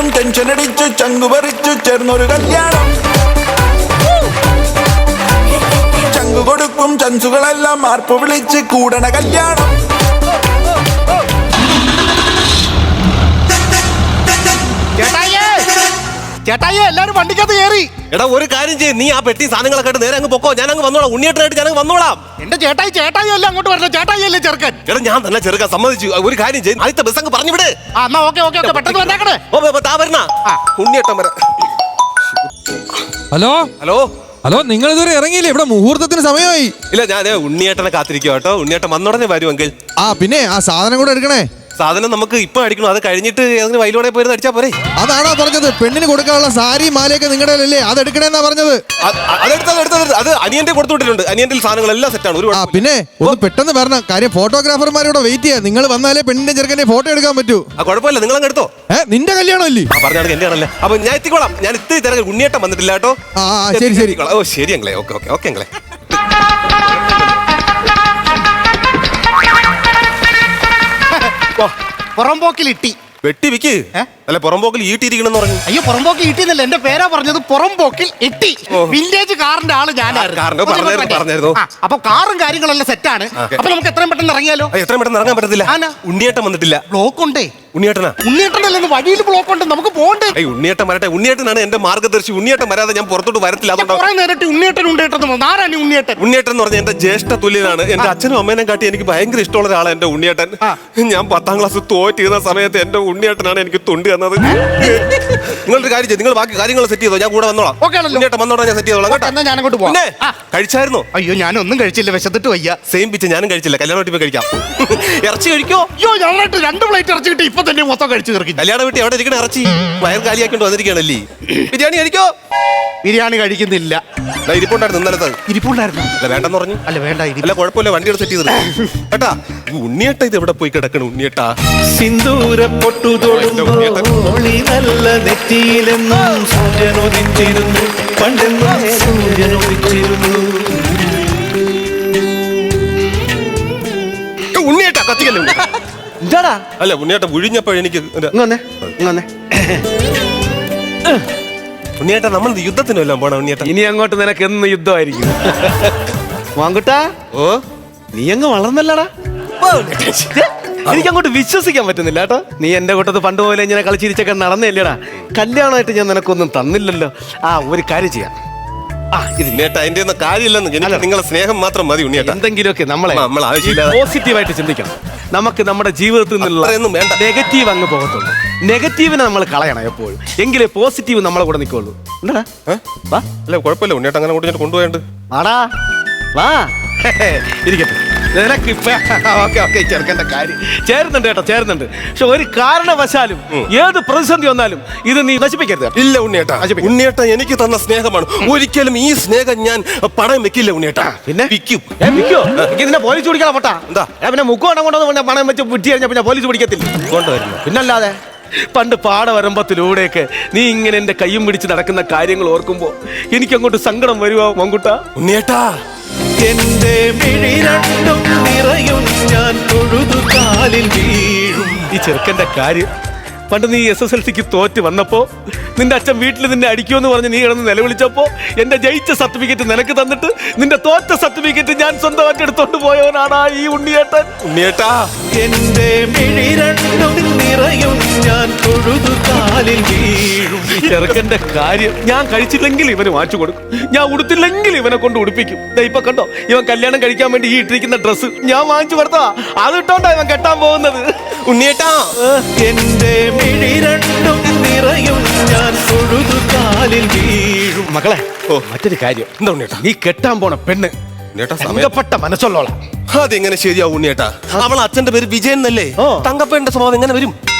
എന്നും ടെൻഷൻ അടിച്ചു ചങ്കുപറിച്ചു ചേർന്നൊരു കല്യാണം. ചങ്കു കൊടുക്കും ചൻസുകളെല്ലാം മാർപ്പ് വിളിച്ച് കൂടണ കല്യാണം. ചേട്ടായി എല്ലാരും വണ്ടിക്കകത്ത് കയറി. എടാ ഒരു കാര്യം ചെയ്യും, നീ ആ പെട്ടി സാധനങ്ങളൊക്കെ ആയിട്ട് നേരെ അങ്ങ് പൊക്കോ, ഞാൻ അങ്ങ് വന്നോളാം. ഉണ്ണിയേട്ടനായിട്ട് ഞാൻ അങ്ങ് വന്നോളാം. എന്റെ ചേട്ടായി അല്ല അങ്ങോട്ട് വരണം, ചേട്ടായി അല്ലേ ചെറുക്കൻ. എടാ ഞാൻ തന്നെ ചെറുക്കാൻ സമ്മതിച്ചു. ഒരു കാര്യം ചെയ്യും, ആദ്യത്തെ ബസ് അങ്ങ് പറഞ്ഞു വിട്. എന്നാ ഓക്കെ പെട്ടെന്ന് വന്നേക്കണേ. താ വരണ ഉണ്ണിയേട്ടൻ വരാം. ഹലോ ഹലോ ഹലോ, നിങ്ങൾ ഇതുവരെ ഇറങ്ങിയില്ലേ? ഇവിടെ മുഹൂർത്തത്തിന് സമയമായി. ഇല്ല, ഞാൻ ഉണ്ണിയേട്ടനെ കാത്തിരിക്കുക കേട്ടോ. ഉണ്ണിയേട്ടൻ വന്നോടനെ വരുമെങ്കിൽ. പിന്നെ ആ സാധനം കൂടെ എടുക്കണേ. സാധനം നമുക്ക് ഇപ്പൊ അടിക്കണം, അത് കഴിഞ്ഞിട്ട് ഏതെങ്കിലും വയലോടെ പോയിരുന്ന് അടിച്ചാ പോരെ. അതാണോ പറഞ്ഞത്? പെണ്ണിന് കൊടുക്കാനുള്ള സാരി മാലയൊക്കെ നിങ്ങളുടെ അല്ലേ? അത് എടുക്കണേന്നാ പറഞ്ഞത്. അതെടുത്തത് അത് അനിയന്റെ കൊടുത്തു വിട്ടിട്ടുണ്ട്. അനിയന്റെ സാധനങ്ങളെല്ലാം സെറ്റാണ്. ഒരു പിന്നെ ഒന്ന് പെട്ടെന്ന് വരണം. കാര്യം ഫോട്ടോഗ്രാഫർമാരോട് വെയിറ്റ് ചെയ്യാം. നിങ്ങൾ വന്നാലേ പെണ്ണിന്റെ ചെറുക്കനെ ഫോട്ടോ എടുക്കാൻ പറ്റൂ. കുഴപ്പമില്ല, നിങ്ങൾ അങ്ങ് എടുത്തോ. നിന്റെ കല്യാണം അല്ലേ? പറഞ്ഞാണ് എന്റെ ആണല്ലേ. അപ്പൊ ഞാൻ എത്തിക്കോളാം. ഞാൻ ഇത്തിരി തിരക്ക്. ഉണ്ണിയേട്ടൻ വന്നിട്ടില്ല കേട്ടോ. ശരി. ഓ ശരി അങ്ങളെ. ഓക്കെ അങ്ങളെ. പുറംപോക്കിൽ ഇട്ടി വെട്ടി വിക്ക്. അല്ല പുറംപോക്കിൽ ഈട്ടിയിരിക്കണം പറഞ്ഞു. അയ്യോ, പുറംപോക്കിൽ ഇട്ടിന്നല്ല, എന്റെ പേരാ പറഞ്ഞത്. പുറംപോക്കിൽ ഇട്ടി. വിന്റേജ് കാറിന്റെ ആള് ഞാനായിരുന്നു. അപ്പൊ കാറും കാര്യങ്ങളെല്ലാം സെറ്റാണ്. അപ്പൊ നമുക്ക് എത്രയും പെട്ടെന്ന് ഇറങ്ങിയാലോ? എത്രയും പെട്ടെന്ന് ഇറങ്ങാൻ പറ്റത്തില്ല. ഉണ്ണിയേട്ടൻ വന്നിട്ടില്ല. ബ്ലോക്ക് ഉണ്ടേ. ഉണ്ണിയേട്ടനല്ലെന്ന് വഴിയിൽ ബ്ലോക്ക് ഉണ്ട്, നമുക്ക് പോകണ്ടേ. ഉണ്ണിയേട്ടൻ വരട്ടെ. ഉണ്ണിയേട്ടനാണ് എന്റെ മാർഗദർശി. ഉണ്ണിയേട്ടൻ വരാതെ ഞാൻ പുറത്തോട്ട് വരത്തില്ല. ഉണ്ണിയേട്ടൻ ഉണ്ണിയേട്ടൻ എന്ന് പറഞ്ഞാൽ എന്റെ ജ്യേഷ്ഠ തുല്യനാണ്. എന്റെ അച്ഛനും അമ്മേനെ കാട്ടി എനിക്ക് ഭയങ്കര ഇഷ്ടമുള്ള ഒരാളാണ് എന്റെ ഉണ്ണിയേട്ടൻ. ഞാൻ 10ാം ക്ലാസ് തോറ്റിരുന്ന സമയത്ത് എന്റെ ഉണ്ണിയേട്ടനാണ് എനിക്ക് തൊണ്ടി തന്നത്. നിങ്ങളൊരു കാര്യം ചെയ്യും, നിങ്ങൾ ബാക്കി കാര്യങ്ങൾ സെറ്റ് ചെയ്തോ, ഞാൻ കൂടെ വന്നോളാം. ഉണ്ണിയേട്ടൻ വന്നോളാം, ഞാൻ സെറ്റ് ചെയ്തോളാം. ഞാൻ അങ്ങോട്ട് പോകാം. കഴിച്ചായിരുന്നോ? അയ്യോ, ഞാനൊന്നും കഴിച്ചില്ല, വിശന്നിട്ട് വയ്യ. സെയിം പിച്ച് ഞാനും കഴിച്ചില്ല. കല്യാണ വീട്ടിൽ പോയി കഴിക്കാം. ഇറച്ചി കഴിക്കോ? അയ്യോ, ഞങ്ങളായിട്ട് 2 പ്ലേറ്റ് ഇറച്ചി കിട്ടി. ഇപ്പൊ തന്നെ മൊത്തം കഴിച്ചു തീർക്കും. കല്യാണ വീട്ടിൽ എവിടെ ഇരിക്കണ ഇറച്ചി വയർ കാലിയാക്കിട്ട് വന്നിരിക്കണല്ലേ. ബിരിയാണി കഴിക്കോ? ബിരിയാണി കഴിക്കുന്നില്ല. ഇരിപ്പുണ്ടായിരുന്നു ഇന്നലത്തെ. ഇരിപ്പുണ്ടായിരുന്നു. അല്ല വേണ്ടെന്ന് പറഞ്ഞു. അല്ല വേണ്ട. അല്ല കുഴപ്പമില്ല, വണ്ടി സെറ്റ് ചെയ്തത് കേട്ടാ. ഉണ്ണിയേട്ട ഇത് എവിടെ പോയി കിടക്കണം? ഉണ്ണിയേട്ടാ സിന്ദൂര പൊട്ടുതൊഴുമ്പോളി നല്ല നെറ്റിയിലെന്നും സൂര്യനൊതിച്ചിരുന്നു. പണ്ടെന്നും സൂര്യനൊതിച്ചിരുന്നു. ഉണ്ണിയേട്ടാ കത്തിക്കല്ലേ? എന്താടാ? അല്ല ഉണ്ണിയേട്ട വിഴിഞ്ഞപ്പോ എനിക്ക് ഉണ്ണിയേട്ട നമ്മൾ യുദ്ധത്തിന് വല്ലതും പോണം. ഉണ്ണിയേട്ട ഇനി അങ്ങോട്ട് നിനക്ക് എന്ന് യുദ്ധമായിരിക്കും. മാങ്കുട്ടാ, ഓ നീ അങ്ങ് വളർന്നല്ലടാ. എനിക്ക് അങ്ങോട്ട് വിശ്വസിക്കാൻ പറ്റുന്നില്ല കേട്ടോ. നീ എന്റെ കൂട്ടത്ത് പണ്ട് പോലെ ഇങ്ങനെ കളിച്ചിരിച്ചൊക്കെ നടന്നില്ലടാ. കല്യാണമായിട്ട് ഞാൻ നിനക്കൊന്നും തന്നില്ലല്ലോ. ഒരു കാര്യം ചെയ്യാം. ഉണ്ണിയേട്ട അതിന്റെ ഒന്നും കാര്യമില്ലെന്ന്. എനിക്ക് നിങ്ങളെ സ്നേഹം മാത്രം മതി ഉണ്ണിയേട്ട. എന്തെങ്കിലുമൊക്കെ നമ്മൾ ആവശ്യമില്ല. പോസിറ്റീവായിട്ട് ചിന്തിക്കണം. നമുക്ക് നമ്മുടെ ജീവിതത്തിൽ നിന്നുള്ള നെഗറ്റീവ് അങ്ങ് പോകത്തുള്ളൂ. നെഗറ്റീവിനെ നമ്മൾ കളയണം എപ്പോഴും. എങ്കിലേ പോസിറ്റീവ് നമ്മളെ കൂടെ നിൽക്കുള്ളൂ. എന്താടാ? അല്ല കുഴപ്പമില്ല, ഉണ്ണിയേട്ട അങ്ങനെ കൂടെ കൊണ്ടുപോയിട്ട് വാടാ വാ ഇരിക്കട്ടെ. നിനക്കിപ്പോ ഓക്കെ ചെറുക്കന്റെ കാര്യം ചേരുന്നുണ്ട് കേട്ടോ, ചേരുന്നുണ്ട്. പക്ഷെ ഒരു കാരണവശാലും ഏത് പ്രതിസന്ധി വന്നാലും ഇത് നീ നശിപ്പിക്കരുത്. ഇല്ല ഉണ്ണിയേട്ട, ഉണ്ണിയേട്ട എനിക്ക് തന്ന സ്നേഹമാണ്. ഒരിക്കലും ഈ സ്നേഹം ഞാൻ പണം വെക്കില്ല ഉണ്ണിയേട്ട. പിന്നെ വിൽക്കും. ഇതിനെ പോലീസ് പിടിക്കണം പോട്ടാ. എന്താ പിന്നെ മുഖം കൊണ്ടു പണം വെച്ച് വിട്ടി കഴിഞ്ഞാൽ പിന്നെ പോലീസ് പിടിക്കത്തില്ല. കൊണ്ടുവരുന്നു. പിന്നല്ലാതെ പണ്ട് പാടവരമ്പത്തിലൂടെയൊക്കെ നീ ഇങ്ങനെ എന്റെ കയ്യും പിടിച്ച് നടക്കുന്ന കാര്യങ്ങൾ ഓർക്കുമ്പോ എനിക്ക് അങ്ങോട്ട് സങ്കടം വരുവോ മങ്കുട്ടാ? ഉണ്ണിയേട്ടാ എന്റെ മിഴി രണ്ടും നിറയും ഞാൻ തൊഴുതു കാലിൽ വീഴും. ഈ ചെറുക്കന്റെ കാര്യം പണ്ട് നീ SSLCക്ക് തോറ്റ് വന്നപ്പോ നിന്റെ അച്ഛൻ വീട്ടിൽ നിന്നെ അടിക്കുമെന്ന് പറഞ്ഞ് നീ കിടന്ന് നിലവിളിച്ചപ്പോ എന്റെ ജയിച്ച സർട്ടിഫിക്കറ്റ് നിനക്ക് തന്നിട്ട് നിന്റെ തോറ്റ സർട്ടിഫിക്കറ്റ് ഞാൻ സ്വന്തമായിട്ട് എടുത്തോണ്ട് പോയവനാണ് ഈ ഉണ്ണിയേട്ടൻ. ഉണ്ണിയേട്ടാ എന്റെ മിഴി രണ്ടും നിറയും ഞാൻ തൊഴുതു കാലിൽ വീഴും. ഈ ചെറുക്കന്റെ കാര്യം ഞാൻ കഴിച്ചില്ലെങ്കിൽ ഇവന് വാങ്ങിച്ചു കൊടുക്കും, ഞാൻ ഉടുത്തില്ലെങ്കിൽ ഇവനെ കൊണ്ട് ഉടുപ്പിക്കും. ഇപ്പൊ കണ്ടോ, ഇവൻ കല്യാണം കഴിക്കാൻ വേണ്ടി ഈ ഇട്ടിരിക്കുന്ന ഡ്രസ്സ് ഞാൻ വാങ്ങിച്ചു കൊടുത്താ. അത് ഇട്ടോണ്ടാ ഇവൻ കെട്ടാൻ പോകുന്നത്. ഉണ്ണിയേട്ടാ എന്റെ മിഴി രണ്ടും നിറയും ഞാൻ തൊഴുതു കാലിൽ വീഴും. മക്കളെ, മറ്റൊരു കാര്യം, എന്താ ഉണ്ണിയേട്ടാ? നീ കെട്ടാൻ പോണ പെണ്ണ് തങ്കപ്പെട്ട മനസ്സുള്ളോളാം. അതെങ്ങനെ ശരിയാവും ഉണ്ണിയേട്ടാ? അവൾ അച്ഛന്റെ പേര് വിജയൻ എന്നല്ലേ? തങ്കപ്പന്റെ സ്വഭാവം എങ്ങനെ വരും?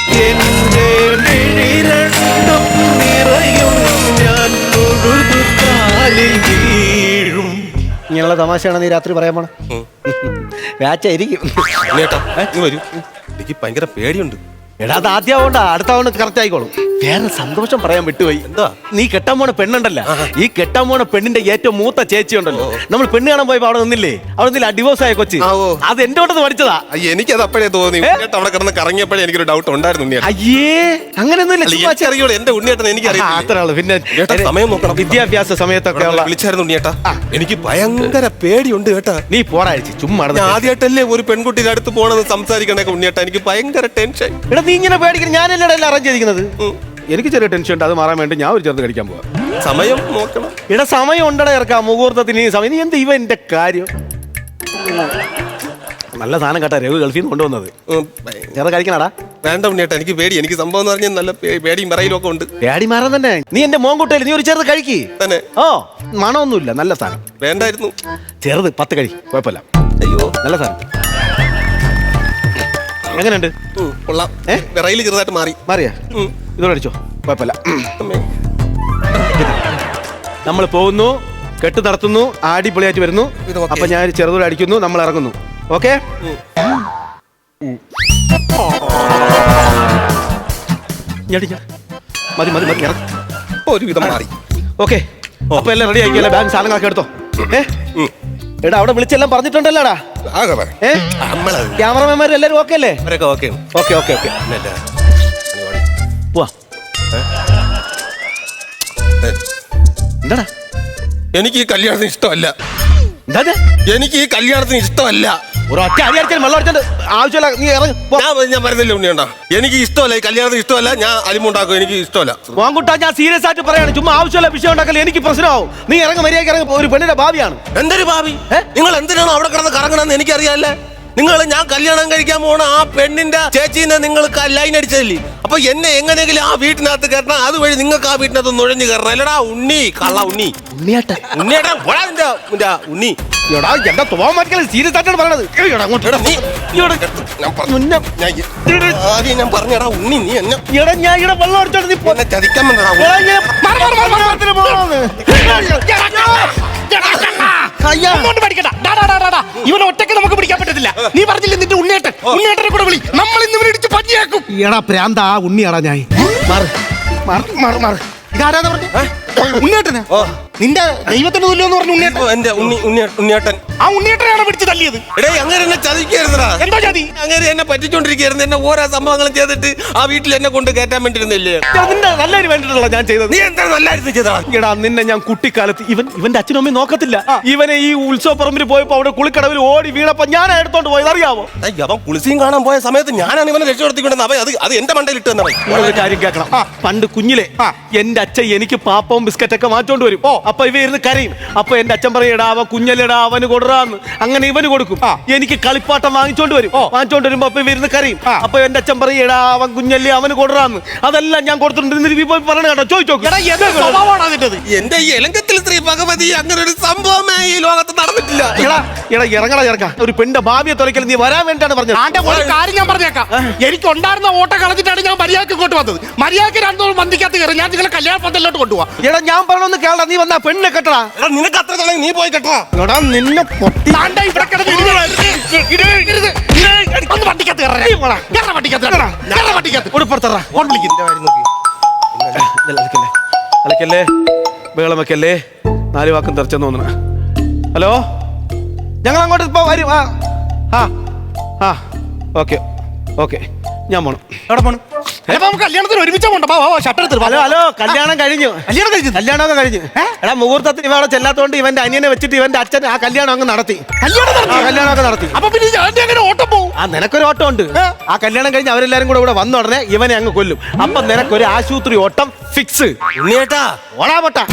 എന്റെ മിഴി രണ്ടും നിറയും ഞാൻ തൊഴുതു കാലിൽ വീഴും. ഇങ്ങനെയുള്ള തമാശയാണ് നീ രാത്രി പറയാൻ പോണ? വ്യാച്ചായിരിക്കും. ഉണ്ണിയേട്ടാ വരൂ, എനിക്ക് ഭയങ്കര പേടിയുണ്ട്. എടാ അത് ആദ്യമാവണ്ട, അടുത്ത കറക്റ്റ് ആയിക്കോളും. വേറെ സന്തോഷം പറയാൻ വിട്ടുപോയി. എന്താ? നീ കെട്ടാൻ പോണ പെണ്ണുണ്ടല്ലോ, ഈ കെട്ടാൻ പോണ പെണ്ണിന്റെ ഏറ്റവും മൂത്ത ചേച്ചി ഉണ്ടല്ലോ, നമ്മൾ പെണ്ണ് കാണാൻ പോയപ്പോ അവിടെ നിന്നില്ലേ, അവിടെ നിന്നില്ല ഡിവോഴ്സ് ആയ കൊച്ചി, അത് എന്റെ അടുത്ത് പഠിച്ചതാ. എനിക്കത് അപ്പോഴേ തോന്നി. ഉണ്ണിയേട്ടൻ അവിടെ കിടന്ന് കറങ്ങിയപ്പോഴേ എനിക്കൊരു ഡൗട്ട് ഉണ്ടായിരുന്നു ഉണ്ണിയേട്ടൻ. അയ്യേ അങ്ങനെയൊന്നുമില്ല, അറിയോളൂ എന്റെ ഉണ്ണിയേട്ടൻ എനിക്കറിയാം. അത്ര ആള്. പിന്നെ സമയം നോക്കണം. വിദ്യാഭ്യാസ സമയത്തൊക്കെ വിളിച്ചായിരുന്നു ഉണ്ണിയേട്ടാ. എനിക്ക് ഭയങ്കര പേടിയുണ്ട് കേട്ടാ. നീ പോരാഴ്ച ചുമ്മാ ആദ്യമായിട്ടല്ലേ ഒരു പെൺകുട്ടിയുടെ അടുത്ത് പോണെന്ന് സംസാരിക്കണേ ഉണ്ണിയേട്ടാ. എനിക്ക് ഭയങ്കര ടെൻഷൻ. എടാ നീ ഇങ്ങനെ പേടിക്കണം, ഞാനല്ലേ എല്ലാം അറേഞ്ച് ചെയ്തിരിക്കുന്നത്. എനിക്ക് ചെറിയ ടെൻഷൻ ഉണ്ട്, അത് മാറാൻ വേണ്ടി ഞാൻ ഒരു ചെറുത് കഴിക്കാൻ പോവാ. സമയം നോക്കണം. എടാ സമയം ഉണ്ടടാ ഇറക്കാം, മുഹൂർത്തത്തിന് സമയം. നീ എന്ത് എന്റെ കാര്യം. നല്ല സാധനം കേട്ടാ രഘു ഗൾഫിൽ നിന്ന് കൊണ്ടുവന്നത്. ചെറു കഴിക്കണടാ. വേണ്ട ഉണ്ണിയേട്ടാ, എനിക്ക് പേടി. എനിക്ക് സംഭവം എന്ന് പറഞ്ഞാൽ നല്ല പേടിയും പറയലും ഒക്കെ ഉണ്ട്. പേടി മാറാൻ തന്നെ. നീ എന്റെ മോൻകുട്ടയിൽ നീ ഒരു ചെറുത് കഴിക്ക് തന്നെ. ഓ മണമൊന്നുമില്ല, നല്ല സാധനം. വേണ്ടായിരുന്നു. ചെറുത് 10 കഴി, കുഴപ്പമില്ല. അയ്യോ നല്ല സാധനം. എങ്ങനെയുണ്ട്? കൊള്ളാം. വിറയിൽ ചെറുതായിട്ട് മാറി. മാറിയാ? ഇതോടെ അടിച്ചോ, കുഴപ്പമില്ല. നമ്മൾ പോകുന്നു, കെട്ട് നടത്തുന്നു, അടിപൊളിയായിട്ട് വരുന്നു. അപ്പൊ ഞാൻ ചെറുതോടെ അടിക്കുന്നു, നമ്മൾ ഇറങ്ങുന്നു. ഓക്കെ? മതി മതി മതി, ഇറങ്ങും. ഒരുവിധം മാറി. ഓക്കെ, അപ്പൊ എല്ലാം റെഡി ആയിക്കല്ലേ? ബാങ്ക് സാധനങ്ങളൊക്കെ എടുത്തോ. എടാ അവിടെ വിളിച്ചെല്ലാം പറഞ്ഞിട്ടുണ്ടല്ലോടാ. ക്യാമറമാൻമാരും എല്ലാരും ഓക്കെ അല്ലേ? Okay okay okay okay. പോവാ. എന്താടാ? എനിക്ക് ഈ കല്യാണത്തിന് ഇഷ്ടമല്ല. എന്താ? എനിക്ക് ഈ കല്യാണത്തിന് ഇഷ്ടമല്ല. ഒരൊറ്റ അടി അടിച്ചാൽ വെള്ളം അടിച്ചാൽ ആവശ്യമില്ല. നീ ഇറങ്ങി. ഞാൻ പറയുന്നില്ല ഉണ്ണിയുണ്ടാ, എനിക്ക് ഇഷ്ടമല്ല ഈ കല്യാണത്തിന് ഇഷ്ടമല്ല. ഞാൻ അലിമുണ്ടാക്കും, എനിക്ക് ഇഷ്ടമല്ല. വാങ്കുട്ടാ, ഞാൻ സീരിയസ് ആയിട്ട് പറയാണ്. ചുമ്മാ ആവശ്യമില്ല വിഷയം ഉണ്ടാക്കല്ലേ, എനിക്ക് പ്രശ്നമാവും. നീ ഇറങ്ങി മര്യാദയ്ക്ക് ഇറങ്ങി. ഒരു പെണ്ണിന്റെ ഭാവിയാണ്. എന്തൊരു ഭാവി? നിങ്ങൾ എന്തിനാണ് അവിടെ കിടന്ന് കറങ്ങണമെന്ന് എനിക്കറിയാല്ലേ. നിങ്ങൾ ഞാൻ കല്യാണം കഴിക്കാൻ പോണ ആ പെണ്ണിന്റെ ചേച്ചീനെ നിങ്ങൾ ലൈൻ അടിച്ചതല്ലേ? അപ്പൊ എന്നെ എങ്ങനെയെങ്കിലും ആ വീട്ടിനകത്ത് കയറണം, അതുവഴി നിങ്ങൾക്ക് ആ വീട്ടിനകത്ത് നുഴഞ്ഞു കയറണം. അല്ലടാ ഉണ്ണി, കള്ള ഉണ്ണി. ഉണ്ണിയേട്ടാ ഉണ്ണി. എന്റെ തോമാറ്റിക്കൽ സീരിയസ് ആയിട്ടാണ് പറയണത്. ഞാൻ പറഞ്ഞടാ ഉണ്ണി, നീ എന്നെ ഞാൻ ഇവിടെ വെള്ളം അടിച്ചോണ്ട് നീ എന്നെ ചതിക്കാൻ ഇവൻ ഒറ്റയ്ക്ക് നമുക്ക് പിടിക്കാൻ പറ്റത്തില്ല. നീ പറഞ്ഞില്ലേ നിന്റെ ഉണ്ണിയേട്ടനെ കൂടെ വിളി, നമ്മൾ ഇന്ന് ഇവനെ ഇടിച്ച് പഞ്ഞിയാക്കും. എടാ പ്രാന്താ, ഉണ്ണിയാടാ ഞാൻ. മാറ് മാറ് മാറ് മാറ്. ഇതാരാന്ന് പറഞ്ഞു? ഉണ്ണിയേട്ടന്? നിന്റെ ദൈവത്തിന് തുല്യം പറഞ്ഞു ഉണ്ണിയേട്ടൻ. ആ ഉണ്ണിയേട്ടനെയാണ് പിടിച്ച് തല്ലിയത്. എടേ അങ്ങനെ എന്നെ ചതിക്കരുതാ. എന്താ ചതി? അങ്ങനെ എന്നെ പറ്റിച്ചോണ്ടിരിക്കുന്നു. എന്നെ ഓരോ സംഭവങ്ങളും ചെയ്തിട്ട് ആ വീട്ടിൽ എന്നെ കൊണ്ട് കയറ്റാൻ വേണ്ടിയിരുന്നില്ലേ? നിന്റെ നല്ലൊരു വേണ്ടിയിട്ടുള്ള ഞാൻ ചെയ്തത്. നീ എന്താ നല്ലായിരുന്നു ചെയ്താ? എടാ നിന്നെ ഞാൻ കുട്ടിക്കാലത്ത് ഇവന്റെ അച്ഛനും അമ്മയും നോക്കത്തില്ല. ഇവനെ ഈ ഉത്സവ പറമ്പിൽ പോയപ്പോ അവിടെ കുളിക്കടവിൽ ഓടി വീണപ്പോ ഞാൻ എടുത്തോണ്ട് പോയത് അറിയാമോ? അവൻ കുളിസിയും കാണാൻ പോയ സമയത്ത് ഞാനാണ് ഇവനെ രക്ഷപ്പെടുത്തിക്കൊണ്ടെന്ന്. അവ അത് എന്റെ മണ്ടയിൽ ഇട്ട് തന്നെ. ഒരു കാര്യം കേൾക്കണം. പണ്ട് കുഞ്ഞിലെ എന്റെ അച്ഛൻ എനിക്ക് പാപ്പവും ബിസ്ക്കറ്റൊക്കെ മാറ്റോണ്ട് വരും. അപ്പൊ ഇവ ഇരുന്ന് കരയും. അപ്പൊ എന്റെ അച്ഛൻ പറയടാ അവ കുഞ്ഞല്ലേടാ അവന് കൊടുറാന്ന്. അങ്ങനെ ഇവന് കൊടുക്കും. എനിക്ക് കളിപ്പാട്ടം വാങ്ങിച്ചോണ്ട് വരും. വാങ്ങിച്ചോണ്ട് വരുമ്പോ അപ്പൊ ഇവ ഇരുന്ന് കരയും. അപ്പൊ എന്റെ അച്ഛൻ പറയടാ അവൻ കുഞ്ഞല്ലേ അവന് കൊടുറാന്ന്. അതെല്ലാം ഞാൻ കൊടുത്തിട്ടുണ്ട്. പറഞ്ഞ കേട്ടോ, ചോദിച്ചോ. എന്റെ ഈ എലങ്കത്തിൽ ശ്രീ ഭഗവതി അങ്ങനെ ഒരു സംഭവമേ ഈ ലോകത്ത് നടന്നിട്ടില്ല. ഇറങ്ങടാ ഇറങ്ങാ. ഒരു പെണ്ണിന്റെ ഭാവിയെ തുറയ്ക്കൽ നീ വരാൻ വേണ്ടിയാണ് പറഞ്ഞത്. ഒരു കാര്യം ഞാൻ പറഞ്ഞേക്കാം. എനിക്ക് ഉണ്ടായിരുന്ന ഓട്ടം കളഞ്ഞിട്ടാണ് ഞാൻ മര്യാദക്ക് ഇങ്ങോട്ട് വന്നത്. മര്യാദക്ക് രണ്ടോളം മന്ദിക്കകത്ത് കയറി ഞാൻ നിങ്ങളെ കല്യാണ പന്തലിലോട്ട് കൊണ്ടുപോവാ. എടാ ഞാൻ പറഞ്ഞൊന്ന് കേളാ, നീ വന്നാ പെണ്ണിനെ കെട്ടടാ. നിനക്ക് അത്ര തള നീ പോയി കെട്ടടാ. എടാ നിന്നെ പൊട്ടി ഇവിടെ കിടന്ന് വണ്ടിക്കകത്ത് അലക്കല്ലേ ബഹളം വെക്കല്ലേ. 4 വാക്കും തെറിച്ചെന്ന് തോന്നണ. ഹലോ, ഞങ്ങൾ അങ്ങോട്ട് ഇപ്പൊ വരും. ഓക്കെ ഓക്കെ, ഞാൻ പോണം. എവിടെ പോണം? കല്യാണത്തിന് ഒരുമിച്ച് ഹലോ ഹലോ, കല്യാണം കഴിഞ്ഞു. കല്യാണമൊക്കെ കഴിഞ്ഞു. എടാ മുഹൂർത്തത്തിന് ഇവ അവിടെ ചെല്ലാത്തോണ്ട് ഇവന്റെ അനിയനെ വെച്ചിട്ട് ഇവന്റെ അച്ഛൻ ആ കല്യാണം അങ്ങ് നടത്തി. കല്യാണമൊക്കെ നടത്തി. അപ്പൊ പിന്നെ ഓട്ടം പോകും. നിനക്കൊരു ഓട്ടം ഉണ്ട്. ആ കല്യാണം കഴിഞ്ഞ് അവരെല്ലാരും കൂടെ ഇവിടെ വന്ന ഉടനെ ഇവനെ അങ്ങ് കൊല്ലും. അപ്പൊ നിനക്കൊരു ആശുപത്രി ഓട്ടം ഫിക്സ്. ഉണ്ണിയേട്ടാ ഓടാ പൊട്ടാ.